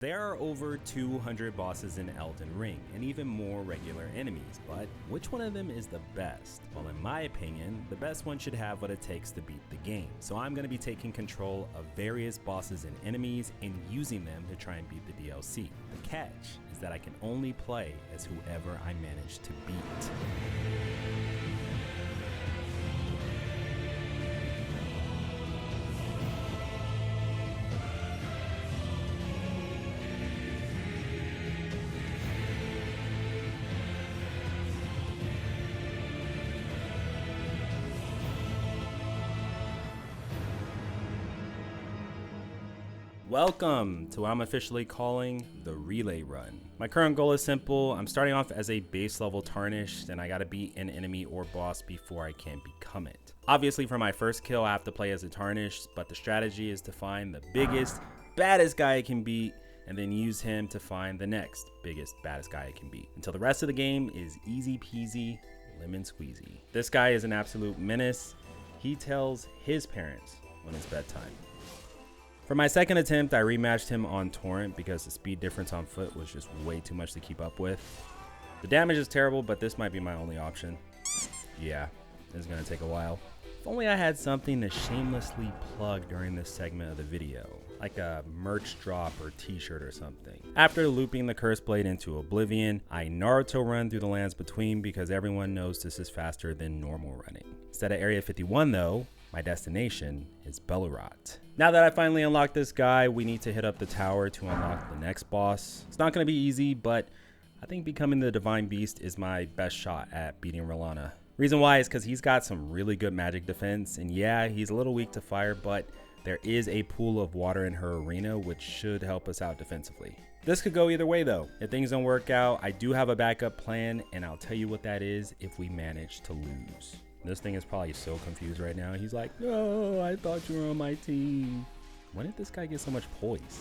There are over 200 bosses in Elden Ring, and even more regular enemies, but which one of them is the best? Well, in my opinion, the best one should have what it takes to beat the game. So I'm going to be taking control of various bosses and enemies and using them to try and beat the DLC. The catch is that I can only play as whoever I manage to beat. Welcome to what I'm officially calling the Relay Run. My current goal is simple. I'm starting off as a base level Tarnished, and I gotta beat an enemy or boss before I can become it. Obviously for my first kill I have to play as a Tarnished, but the strategy is to find the biggest, baddest guy I can beat, and then use him to find the next biggest, baddest guy I can beat, until the rest of the game is easy peasy, lemon squeezy. This guy is an absolute menace. He tells his parents when it's bedtime. For my second attempt, I rematched him on Torrent because the speed difference on foot was just way too much to keep up with. The damage is terrible, but this might be my only option. Yeah, it's gonna take a while. If only I had something to shamelessly plug during this segment of the video, like a merch drop or t-shirt or something. After looping the Curseblade into oblivion, I Naruto run through the lands between because everyone knows this is faster than normal running. Instead of Area 51 though, my destination is Bellerot. Now that I finally unlocked this guy, we need to hit up the tower to unlock the next boss. It's not going to be easy, but I think becoming the Divine Beast is my best shot at beating Ralva. Reason why is because he's got some really good magic defense, and yeah, he's a little weak to fire, but there is a pool of water in her arena, which should help us out defensively. This could go either way though. If things don't work out, I do have a backup plan, and I'll tell you what that is if we manage to lose. This thing is probably so confused right now. He's like, no, I thought you were on my team. When did this guy get so much poise?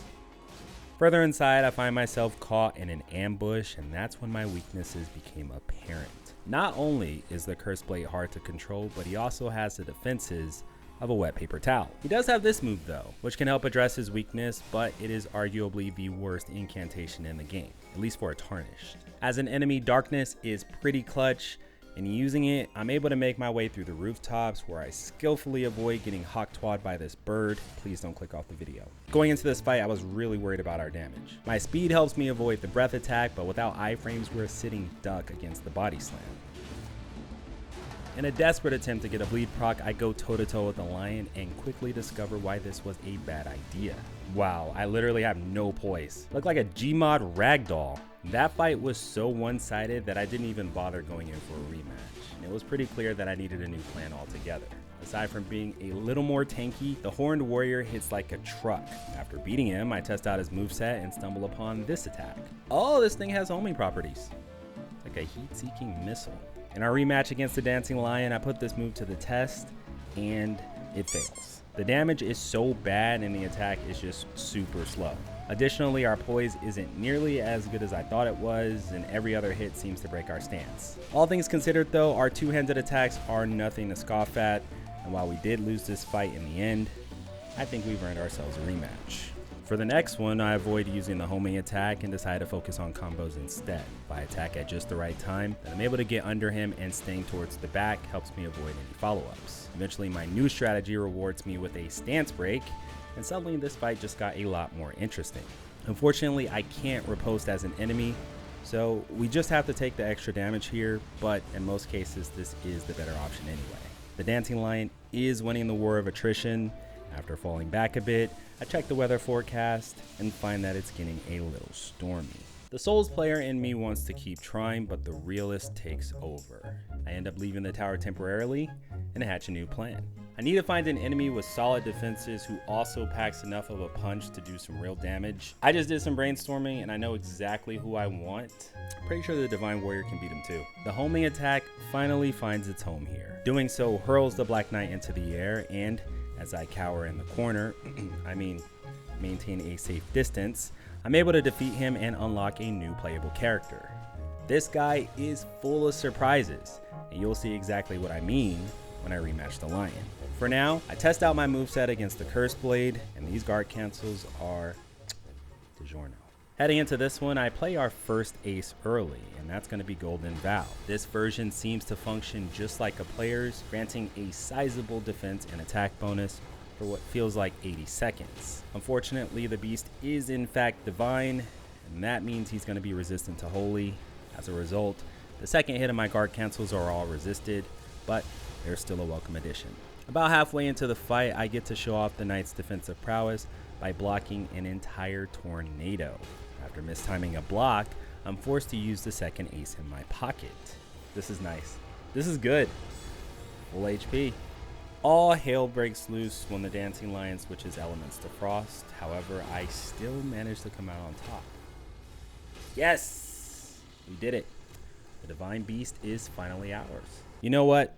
Further inside, I find myself caught in an ambush, and that's when my weaknesses became apparent. Not only is the Curseblade hard to control, but he also has the defenses of a wet paper towel. He does have this move though, which can help address his weakness, but it is arguably the worst incantation in the game, at least for a Tarnished. As an enemy, darkness is pretty clutch. And using it, I'm able to make my way through the rooftops where I skillfully avoid getting hawk-twawed by this bird. Please don't click off the video. Going into this fight, I was really worried about our damage. My speed helps me avoid the breath attack, but without iframes, we're a sitting duck against the body slam. In a desperate attempt to get a bleed proc, I go toe-to-toe with the lion and quickly discover why this was a bad idea. Wow, I literally have no poise. Look like a Gmod ragdoll. That fight was so one-sided that I didn't even bother going in for a rematch. And it was pretty clear that I needed a new plan altogether. Aside from being a little more tanky, the Horned Warrior hits like a truck. After beating him, I test out his moveset and stumble upon this attack. Oh, this thing has homing properties. Like a heat-seeking missile. In our rematch against the Dancing Lion, I put this move to the test, and it fails. The damage is so bad and the attack is just super slow. Additionally, our poise isn't nearly as good as I thought it was, and every other hit seems to break our stance. All things considered though, our two-handed attacks are nothing to scoff at, and while we did lose this fight in the end, I think we've earned ourselves a rematch. For the next one, I avoid using the homing attack and decide to focus on combos instead. If I attack at just the right time, then I'm able to get under him, and staying towards the back helps me avoid any follow-ups. Eventually, my new strategy rewards me with a stance break, and suddenly this fight just got a lot more interesting. Unfortunately, I can't riposte as an enemy, so we just have to take the extra damage here, but in most cases, this is the better option anyway. The Dancing Lion is winning the war of attrition. After falling back a bit, I check the weather forecast and find that it's getting a little stormy. The Souls player in me wants to keep trying, but the realist takes over. I end up leaving the tower temporarily and hatch a new plan. I need to find an enemy with solid defenses who also packs enough of a punch to do some real damage. I just did some brainstorming and I know exactly who I want. Pretty sure the Divine Warrior can beat him too. The homing attack finally finds its home here. Doing so hurls the Black Knight into the air, and as I cower in the corner, maintain a safe distance, I'm able to defeat him and unlock a new playable character. This guy is full of surprises, and you'll see exactly what I mean when I rematch the Lion. For now, I test out my moveset against the Curseblade, and these guard cancels are DiGiorno. Heading into this one, I play our first ace early, and that's going to be Golden Vow. This version seems to function just like a player's, granting a sizable defense and attack bonus for what feels like 80 seconds. Unfortunately, the beast is in fact divine, and that means he's going to be resistant to holy. As a result, the second hit of my guard cancels are all resisted, but they're still a welcome addition. About halfway into the fight, I get to show off the knight's defensive prowess by blocking an entire tornado. After mistiming a block, I'm forced to use the second ace in my pocket. This is nice. This is good. Full HP. All hell breaks loose when the Dancing Lion switches elements to frost. However, I still managed to come out on top. Yes! We did it. The Divine Beast is finally ours. You know what?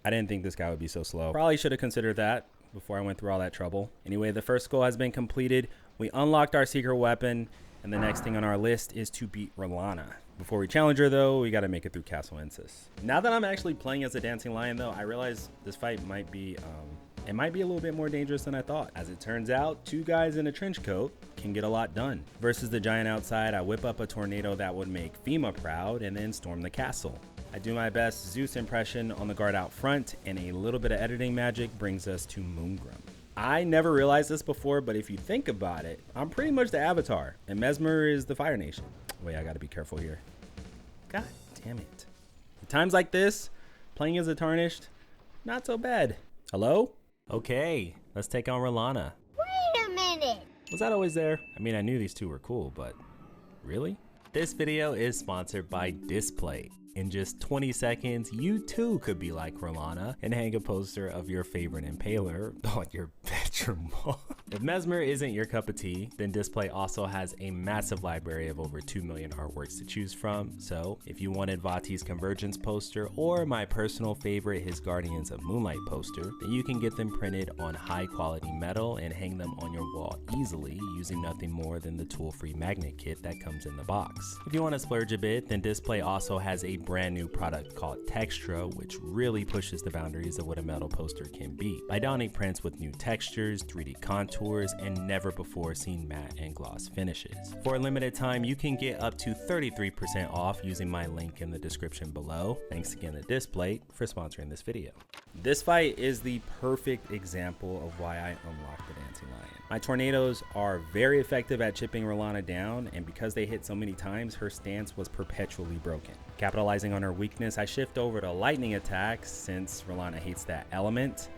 I didn't think this guy would be so slow. Probably should have considered that before I went through all that trouble. Anyway, the first goal has been completed. We unlocked our secret weapon, and the next thing on our list is to beat Ralva. Before we challenge her, though, we got to make it through Castle Insis. Now that I'm actually playing as a Dancing Lion, though, I realize this fight might be a little bit more dangerous than I thought. As it turns out, two guys in a trench coat can get a lot done. Versus the giant outside, I whip up a tornado that would make FEMA proud and then storm the castle. I do my best Zeus impression on the guard out front, and a little bit of editing magic brings us to Moongrim. I never realized this before, but if you think about it, I'm pretty much the Avatar, and Messmer is the Fire Nation. Wait, I gotta be careful here. God damn it. At times like this, playing as a Tarnished, not so bad. Hello? Okay, let's take on Ralva. Wait a minute! Was that always there? I mean, I knew these two were cool, but really? This video is sponsored by Display. In just 20 seconds, you too could be like Ralva and hang a poster of your favorite impaler on your bedroom wall. If Messmer isn't your cup of tea, then Display also has a massive library of over 2 million artworks to choose from. So if you wanted Vati's Convergence poster or my personal favorite, his Guardians of Moonlight poster, then you can get them printed on high quality metal and hang them on your wall easily using nothing more than the tool-free magnet kit that comes in the box. If you want to splurge a bit, then Display also has a brand new product called Textra, which really pushes the boundaries of what a metal poster can be by donning prints with new textures, 3D contours, and never before seen matte and gloss finishes. For a limited time, you can get up to 33% off using my link in the description below. Thanks again to Display for sponsoring this video. This fight is the perfect example of why I unlocked the Dancing Lion. My tornadoes are very effective at chipping Ralva down, and because they hit so many times, her stance was perpetually broken. Capitalizing on her weakness, I shift over to lightning attacks since Ralva hates that element.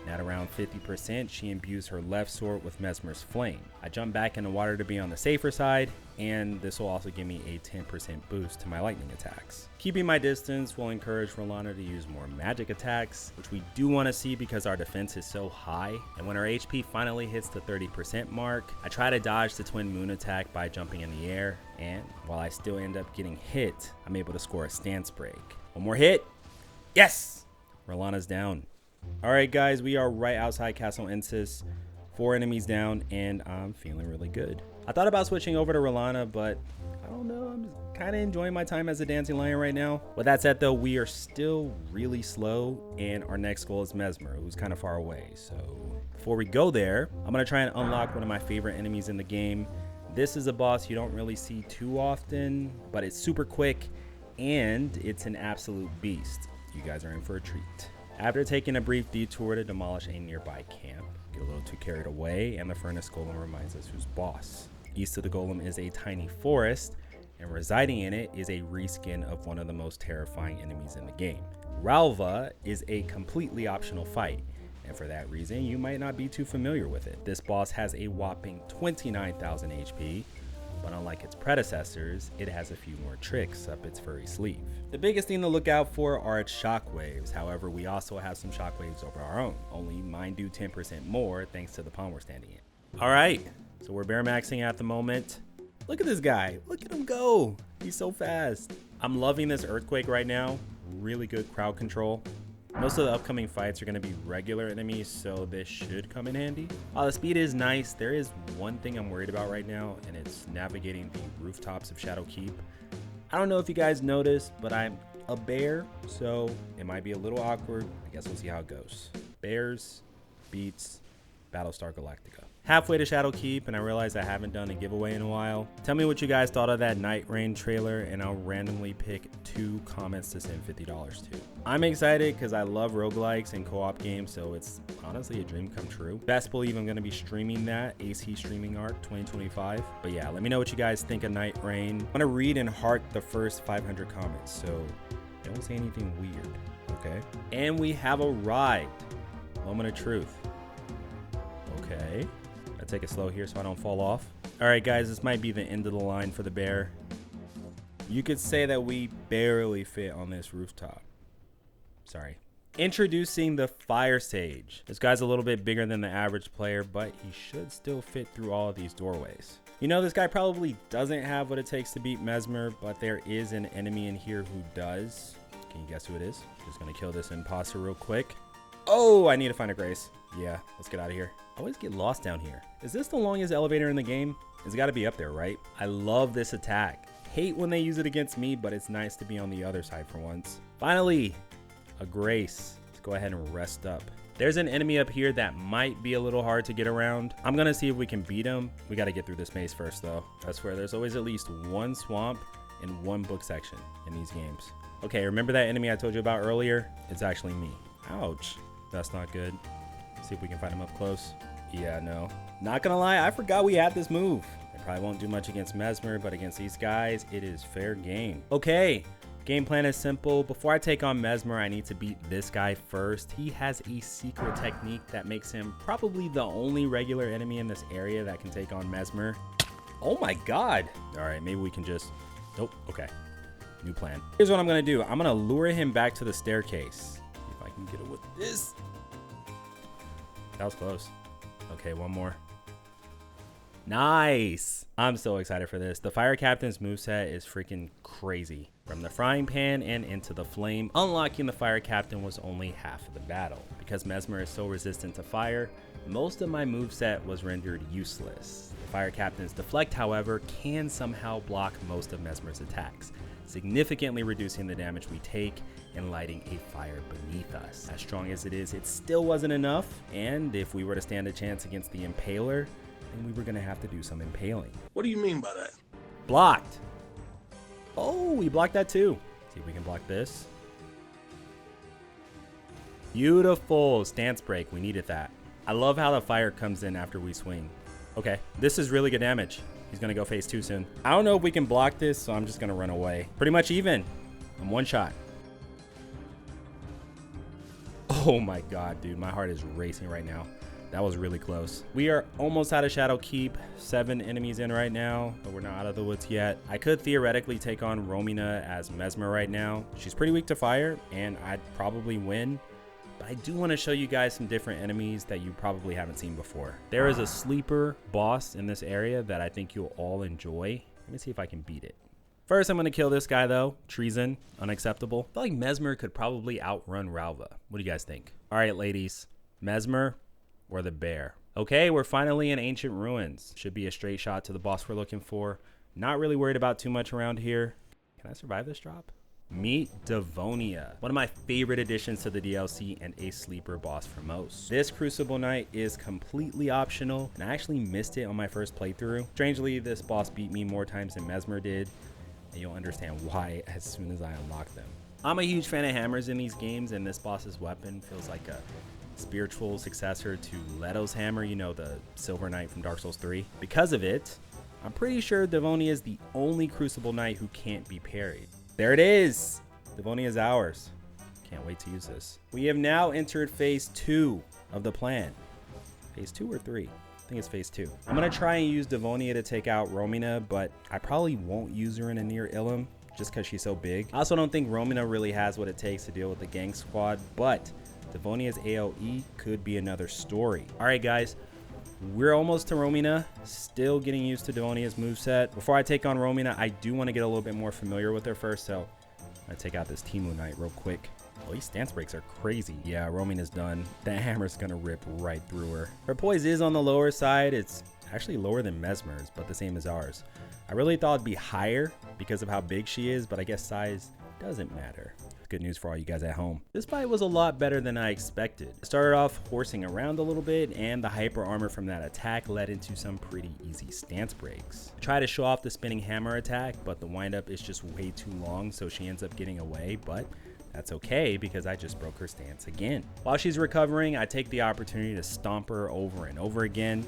And at around 50%, she imbues her left sword with Messmer's flame. I jump back in the water to be on the safer side, and this will also give me a 10% boost to my lightning attacks. Keeping my distance will encourage Ralva to use more magic attacks, which we do want to see because our defense is so high. And when her HP finally hits the 30% mark, I try to dodge the twin moon attack by jumping in the air, and while I still end up getting hit, I'm able to score a stance break. One more hit. Yes! Ralva's down. Alright guys, we are right outside Castle Insis. 4 enemies down, and I'm feeling really good. I thought about switching over to Ralva, but I don't know, I'm kind of enjoying my time as a Dancing Lion right now. With that said though, we are still really slow, and our next goal is Messmer, who's kind of far away. So before we go there, I'm going to try and unlock one of my favorite enemies in the game. This is a boss you don't really see too often, but it's super quick, and it's an absolute beast. You guys are in for a treat. After taking a brief detour to demolish a nearby camp, get a little too carried away, and the Furnace Golem reminds us who's boss. East of the Golem is a tiny forest, and residing in it is a reskin of one of the most terrifying enemies in the game. Ralva is a completely optional fight, and for that reason, you might not be too familiar with it. This boss has a whopping 29,000 HP, but unlike its predecessors, it has a few more tricks up its furry sleeve. The biggest thing to look out for are its shockwaves. However, we also have some shockwaves of our own, only mine do 10% more thanks to the pond we're standing in. All right, so we're bear maxing at the moment. Look at this guy, look at him go. He's so fast. I'm loving this earthquake right now. Really good crowd control. Most of the upcoming fights are going to be regular enemies, so this should come in handy. While the speed is nice, there is one thing I'm worried about right now, and it's navigating the rooftops of Shadow Keep. I don't know if you guys noticed, but I'm a bear, so it might be a little awkward. I guess we'll see how it goes. Bears beats Battlestar Galactica. Halfway to Shadow Keep, and I realized I haven't done a giveaway in a while. Tell me what you guys thought of that Night Rain trailer, and I'll randomly pick 2 comments to send $50 to. I'm excited because I love roguelikes and co-op games, so it's honestly a dream come true. Best believe I'm going to be streaming that, AC Streaming Arc 2025. But yeah, let me know what you guys think of Night Rain. I'm going to read and heart the first 500 comments, so don't say anything weird, okay? And we have arrived. Moment of truth. Okay. I take it slow here so I don't fall off. All right, guys, this might be the end of the line for the bear. You could say that we barely fit on this rooftop. Sorry. Introducing the Fire Sage. This guy's a little bit bigger than the average player, but he should still fit through all of these doorways. You know, this guy probably doesn't have what it takes to beat Messmer, but there is an enemy in here who does. Can you guess who it is? Just gonna kill this imposter real quick. Oh, I need to find a grace. Yeah, let's get out of here. I always get lost down here. Is this the longest elevator in the game? It's got to be up there, right? I love this attack. Hate when they use it against me, but it's nice to be on the other side for once. Finally, a grace. Let's go ahead and rest up. There's an enemy up here that might be a little hard to get around. I'm going to see if we can beat him. We got to get through this maze first, though. I swear, there's always at least one swamp and one book section in these games. Okay, remember that enemy I told you about earlier? It's actually me. Ouch. That's not good. See if we can find him up close. Yeah, no. Not gonna lie, I forgot we had this move. I probably won't do much against Messmer, but against these guys, it is fair game. Okay, game plan is simple. Before I take on Messmer, I need to beat this guy first. He has a secret technique that makes him probably the only regular enemy in this area that can take on Messmer. Oh my god. All right, maybe we can just... Nope, okay. New plan. Here's what I'm gonna do. I'm gonna lure him back to the staircase. See if I can get it with this. That was close. Okay, one more. Nice. I'm so excited for this. The Fire Captain's moveset is freaking crazy. From the frying pan and into the flame, unlocking the Fire Captain was only half of the battle. Because Messmer is so resistant to fire, most of my moveset was rendered useless. The Fire Captain's deflect, however, can somehow block most of Messmer's attacks, significantly reducing the damage we take and lighting a fire beneath us. As strong as it is, it still wasn't enough, and if we were to stand a chance against the Impaler, then we were gonna have to do some impaling. What do you mean by that? Blocked. Oh, we blocked that too. See if we can block this. Beautiful. Stance break, we needed that. I love how the fire comes in after we swing. Okay, this is really good damage. He's gonna go phase 2 soon. I don't know if we can block this, so I'm just gonna run away. Pretty much even. I'm one shot. Oh my god, dude, my heart is racing right now. That was really close. We are almost out of Shadow Keep. 7 enemies in right now, but we're not out of the woods yet. I could theoretically take on Romina as Messmer right now. She's pretty weak to fire, and I'd probably win. But I do want to show you guys some different enemies that you probably haven't seen before. There is a sleeper boss in this area that I think you'll all enjoy. Let me see if I can beat it. First, I'm going to kill this guy, though. Treason. Unacceptable. I feel like Messmer could probably outrun Ralva. What do you guys think? All right, ladies. Messmer or the bear? Okay, we're finally in Ancient Ruins. Should be a straight shot to the boss we're looking for. Not really worried about too much around here. Can I survive this drop? Meet Devonia, one of my favorite additions to the DLC and a sleeper boss for most. This Crucible Knight is completely optional, and I actually missed it on my first playthrough. Strangely, this boss beat me more times than Messmer did, and you'll understand why as soon as I unlock them. I'm a huge fan of hammers in these games, and this boss's weapon feels like a spiritual successor to Leto's hammer, you know, the Silver Knight from Dark Souls 3. Because of it, I'm pretty sure Devonia is the only Crucible Knight who can't be parried. There it is. Devonia is ours. Can't wait to use this. We have now entered phase 2 of the plan. Phase 2 or 3? I think it's phase 2. I'm going to try and use Devonia to take out Romina, but I probably won't use her in a near Ilum just because she's so big. I also don't think Romina really has what it takes to deal with the gang squad, but Devonia's AoE could be another story. All right, guys. We're almost to Romina, still getting used to Devonia's moveset. Before I take on Romina, I do want to get a little bit more familiar with her first, so I'm going to take out this Timu Knight real quick. Oh, these stance breaks are crazy. Yeah, Romina's done. That hammer's going to rip right through her. Her poise is on the lower side. It's actually lower than Messmer's, but the same as ours. I really thought it'd be higher because of how big she is, but I guess size doesn't matter. good news for all you guys at home. This fight was a lot better than I expected. I started off horsing around a little bit, and the hyper armor from that attack led into some pretty easy stance breaks. I try to show off the spinning hammer attack, but the windup is just way too long, so she ends up getting away, but that's okay because I just broke her stance again. While she's recovering, I take the opportunity to stomp her over and over again.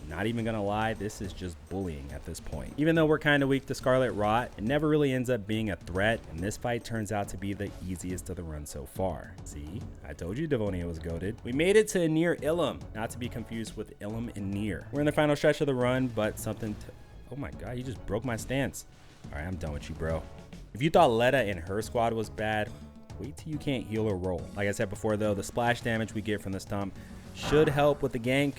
Not even gonna lie, this is just bullying at this point. Even though we're kind of weak to Scarlet Rot, it never really ends up being a threat, and this fight turns out to be the easiest of the run so far. See, I told you Devonia was goated. We made it to near Ilum, not to be confused with Ilum and Near. We're in the final stretch of the run, but oh my god, you just broke my stance. All right, I'm done with you, bro. If you thought Letta and her squad was bad, wait till you can't heal or roll. Like I said before though, the splash damage we get from the stomp should help with the gank,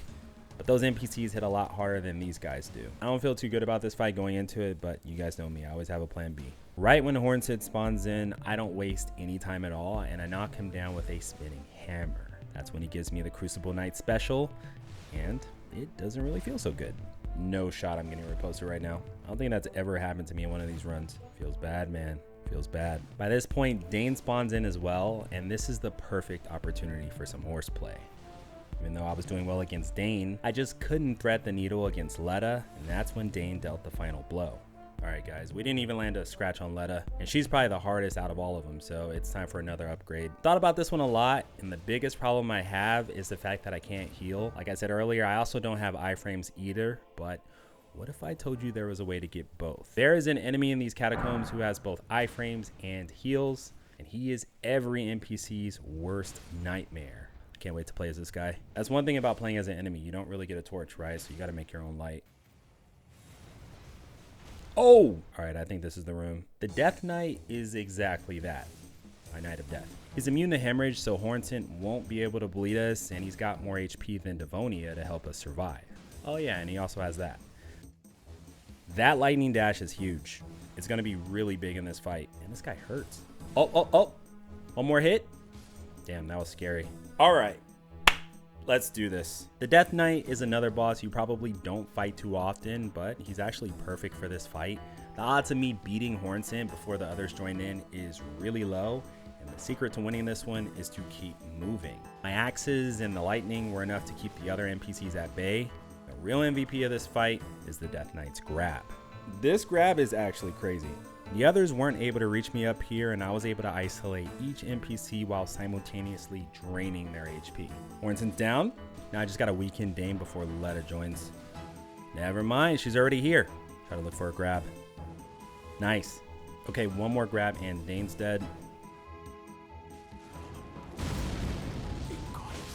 but those NPCs hit a lot harder than these guys do. I don't feel too good about this fight going into it, but you guys know me, I always have a plan B. Right when Hornsid spawns in, I don't waste any time at all, and I knock him down with a spinning hammer. That's when he gives me the Crucible Knight special, and it doesn't really feel so good. No shot I'm getting riposted right now. I don't think that's ever happened to me in one of these runs. Feels bad, man. Feels bad. By this point, Dane spawns in as well, and this is the perfect opportunity for some horseplay. Even though I was doing well against Dane, I just couldn't thread the needle against Letta, and that's when Dane dealt the final blow. Alright guys, we didn't even land a scratch on Letta, and she's probably the hardest out of all of them, so it's time for another upgrade. Thought about this one a lot, and the biggest problem I have is the fact that I can't heal. Like I said earlier, I also don't have iframes either, but what if I told you there was a way to get both? There is an enemy in these catacombs who has both iframes and heals, and he is every NPC's worst nightmare. Can't wait to play as this guy. That's one thing about playing as an enemy. You don't really get a torch, right? So you got to make your own light. Oh! Alright, I think this is the room. The Death Knight is exactly that. My Knight of Death. He's immune to hemorrhage, so Hornsent won't be able to bleed us, and he's got more HP than Devonia to help us survive. Oh yeah, and he also has that. That lightning dash is huge. It's going to be really big in this fight. And this guy hurts. Oh. One more hit. Damn, that was scary. All right, let's do this. The Death Knight is another boss you probably don't fight too often, but he's actually perfect for this fight. The odds of me beating Hornsent before the others join in is really low, and the secret to winning this one is to keep moving. My axes and the lightning were enough to keep the other NPCs at bay. The real MVP of this fight is the Death Knight's grab. This grab is actually crazy. The others weren't able to reach me up here, and I was able to isolate each NPC while simultaneously draining their HP. Hornsent's down. Now I just gotta weaken Dane before Letta joins. Never mind, she's already here. Try to look for a grab. Nice. Okay, one more grab and Dane's dead.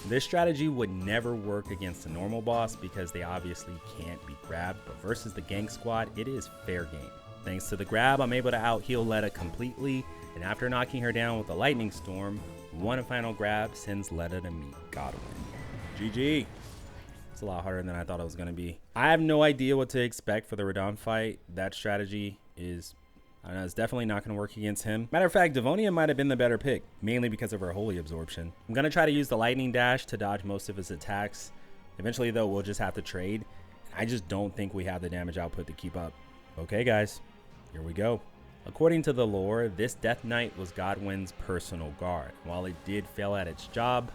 This strategy would never work against a normal boss because they obviously can't be grabbed, but versus the gank squad, it is fair game. Thanks to the grab, I'm able to out-heal Letta completely, and after knocking her down with a lightning storm, one final grab sends Letta to meet Godwin. GG. It's a lot harder than I thought it was going to be. I have no idea what to expect for the Radahn fight. That strategy is, I don't know, it's definitely not going to work against him. Matter of fact, Devonia might have been the better pick, mainly because of her holy absorption. I'm going to try to use the lightning dash to dodge most of his attacks. Eventually, though, we'll just have to trade. I just don't think we have the damage output to keep up. Okay, guys. Here we go. According to the lore, this Death Knight was Godwin's personal guard. While it did fail at its job,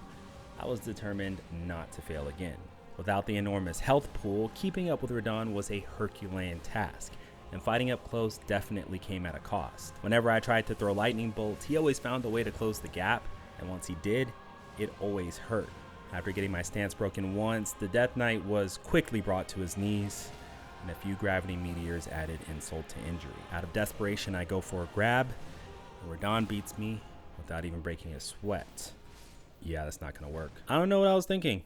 I was determined not to fail again. Without the enormous health pool, keeping up with Radahn was a Herculean task, and fighting up close definitely came at a cost. Whenever I tried to throw lightning bolts, he always found a way to close the gap, and once he did, it always hurt. After getting my stance broken once, the Death Knight was quickly brought to his knees, and a few gravity meteors added insult to injury. Out of desperation, I go for a grab, and Radahn beats me without even breaking a sweat. Yeah, that's not gonna work. I don't know what I was thinking.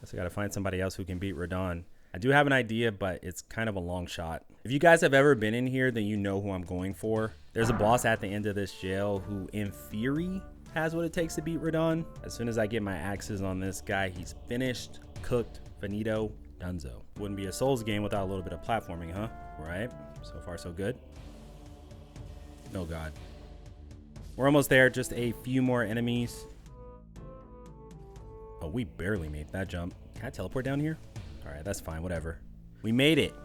Guess I gotta find somebody else who can beat Radahn. I do have an idea, but it's kind of a long shot. If you guys have ever been in here, then you know who I'm going for. There's a boss at the end of this jail who, in theory, has what it takes to beat Radahn. As soon as I get my axes on this guy, he's finished, cooked, finito, dunzo. Wouldn't be a Souls game without a little bit of platforming, huh? Right? So far, so good. Oh, God. We're almost there. Just a few more enemies. Oh, we barely made that jump. Can I teleport down here? All right, that's fine. Whatever. We made it.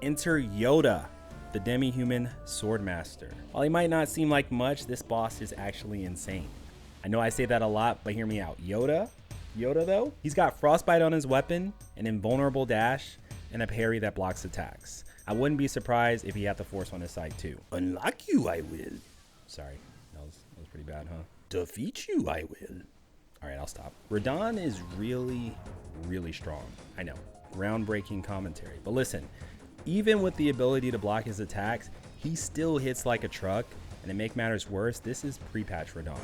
Enter Yoda. the demi-human swordmaster. While he might not seem like much, this boss is actually insane. I know I say that a lot, but hear me out. Yoda though, he's got frostbite on his weapon, an invulnerable dash, and a parry that blocks attacks. I wouldn't be surprised if he had the force on his side too. Unlock you, I will. Sorry, that was pretty bad, huh? Defeat you, I will. All right, I'll stop. Radahn is really, really strong. I know, groundbreaking commentary. But listen, even with the ability to block his attacks, he still hits like a truck. And to make matters worse, this is pre-patch Radahn.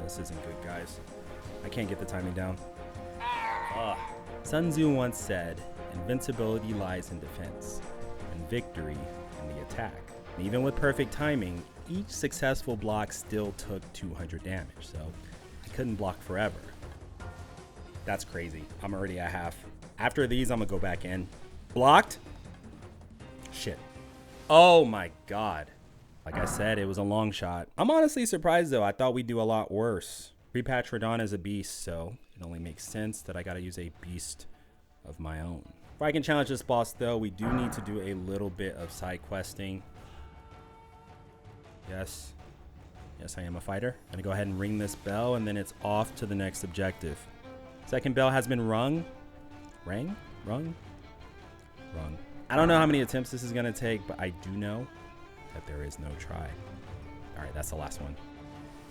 This isn't good, guys. I can't get the timing down. Sun Tzu once said, invincibility lies in defense, and victory in the attack. And even with perfect timing, each successful block still took 200 damage, so I couldn't block forever. That's crazy. I'm already at half. After these, I'm gonna go back in. Blocked? Shit. Oh my god. Like I said, it was a long shot. I'm honestly surprised though. I thought we'd do a lot worse. Pre-patch Radahn is a beast, so it only makes sense that I gotta use a beast of my own. Before I can challenge this boss though, we do need to do a little bit of side questing. Yes, I am a fighter. I'm gonna go ahead and ring this bell and then it's off to the next objective. Second bell has been rung. Rung. I don't know how many attempts this is gonna take, but I do know that there is no try. All right, that's the last one.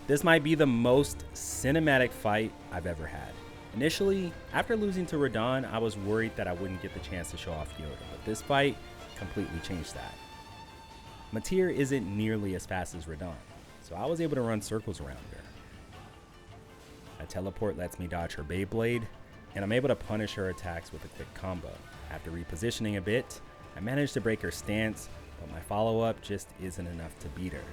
This might be the most cinematic fight I've ever had. Initially, after losing to Radahn, I was worried that I wouldn't get the chance to show off Yoda, but this fight completely changed that. Metyr isn't nearly as fast as Radahn, so I was able to run circles around her. A teleport lets me dodge her Beyblade, and I'm able to punish her attacks with a quick combo. After repositioning a bit, I managed to break her stance, but my follow-up just isn't enough to beat her.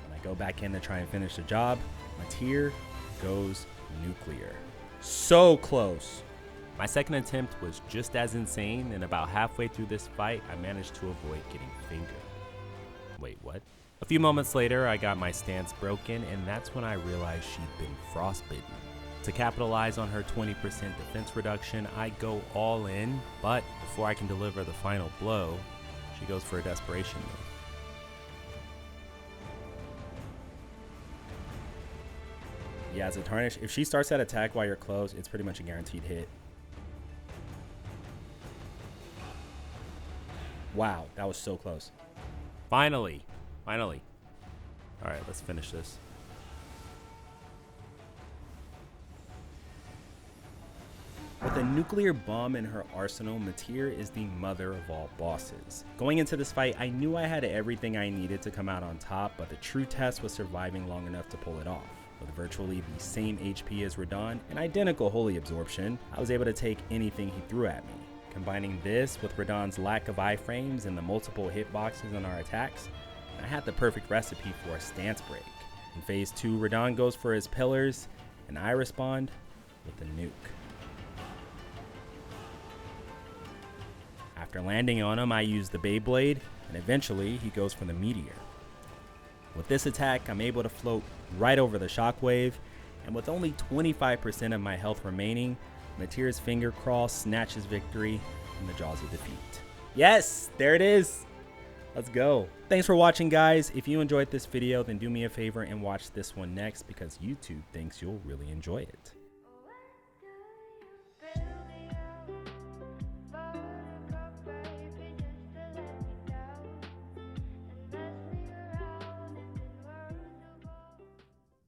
When I go back in to try and finish the job, Metyr goes nuclear. So close. My second attempt was just as insane, and about halfway through this fight, I managed to avoid getting fingered. Wait, what? A few moments later, I got my stance broken, and that's when I realized she'd been frostbitten. To capitalize on her 20% defense reduction, I go all in, but before I can deliver the final blow, she goes for a desperation move. Yeah, as a tarnish, if she starts that attack while you're close, it's pretty much a guaranteed hit. Wow, that was so close. Finally. All right, let's finish this. With a nuclear bomb in her arsenal, Metyr is the mother of all bosses. Going into this fight, I knew I had everything I needed to come out on top, but the true test was surviving long enough to pull it off. With virtually the same HP as Radahn and identical holy absorption, I was able to take anything he threw at me. Combining this with Radahn's lack of iframes and the multiple hitboxes on our attacks, I had the perfect recipe for a stance break. In phase 2, Radahn goes for his pillars, and I respond with a nuke. After landing on him, I use the Beyblade, and eventually he goes for the Metyr. With this attack, I'm able to float right over the shockwave, and with only 25% of my health remaining, Metyr's finger crawl snatches victory from the jaws of defeat. Yes, there it is. Let's go. Thanks for watching, guys. If you enjoyed this video, then do me a favor and watch this one next because YouTube thinks you'll really enjoy it.